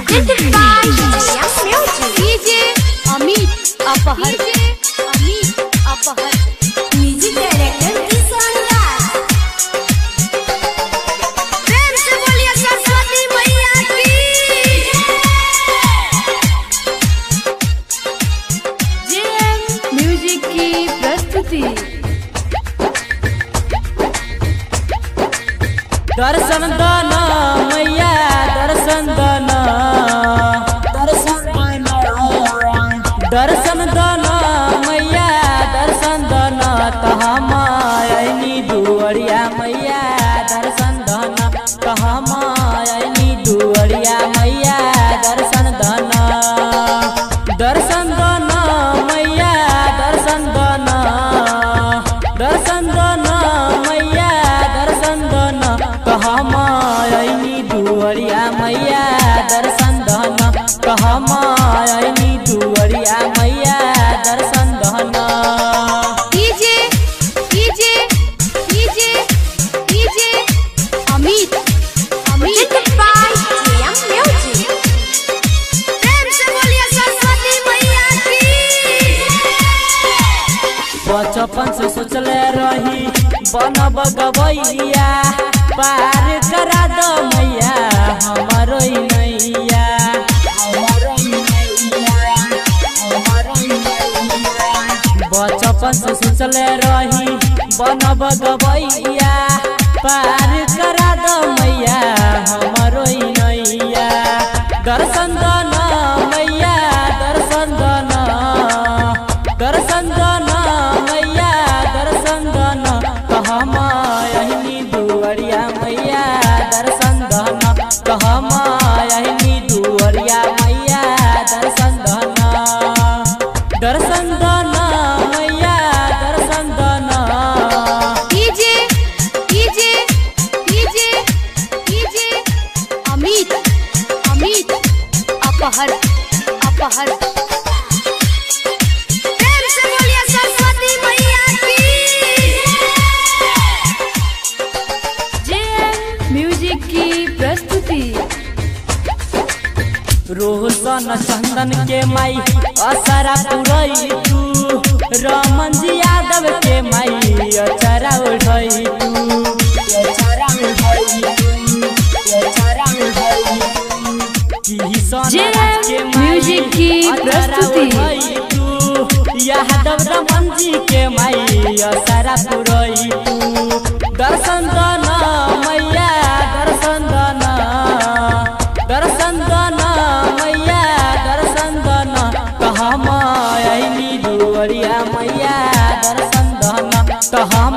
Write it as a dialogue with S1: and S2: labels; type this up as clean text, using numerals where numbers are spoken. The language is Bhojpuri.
S1: presented by Young Music. DJ Amit Apahar. Music director Kisan Das. प्रेम से बोलिए सरस्वती मैया की।
S2: JM म्यूजिक की प्रस्तुति।
S3: दर्शन दना मैया दर्शन दना दर्शन दना मैया दर्शन दना तहमायनी दुवरिया मैया दर्शन दना तहमायनी दुवरिया मैया दर्शन दना दर्शन दना मैया दर्शन दना दर्शन दना मैया दर्शन दना कहमायनी दुवरिया मैया दर्शन दना कहमायनी दुवरिया मैया दर्शन दना
S1: DJ Amit presented by Young Music. प्रेम से बोलिए सरस्वती मैया की।
S3: बचपन से सोचले रही बनब गवैया पार करा दो मैया हमारो नैया बचपन से सोचले रही बनब गवैया पार करा दो मैया हमारो नैया दर्शन दना मैया दर्शन दना दर्शन दना मैया दर्शन दना कहमायनी दुवरिया मैया दर्शन दना कहमायनी दुवरिया मैया दर्शन दना दर्शन दना मैया दर्शन दना
S1: DJ Amit Apahar. प्रेम से बोलिए सरस्वती मैया की।
S2: JM म्यूजिक की प्रस्तुति।
S3: रोशन चंदन के माई असरा पुरई तू रमन जी यादव के माई अचरा उठई तू
S2: JM म्यूजिक की प्रस्तुति।
S3: यादव रमन जी के माई असरा पुरई तू दर्शन दना मैया दर्शन दना दर्शन दना मैया दर्शन दना कहमायनी दुवरिया मैया दर्शन दना कहा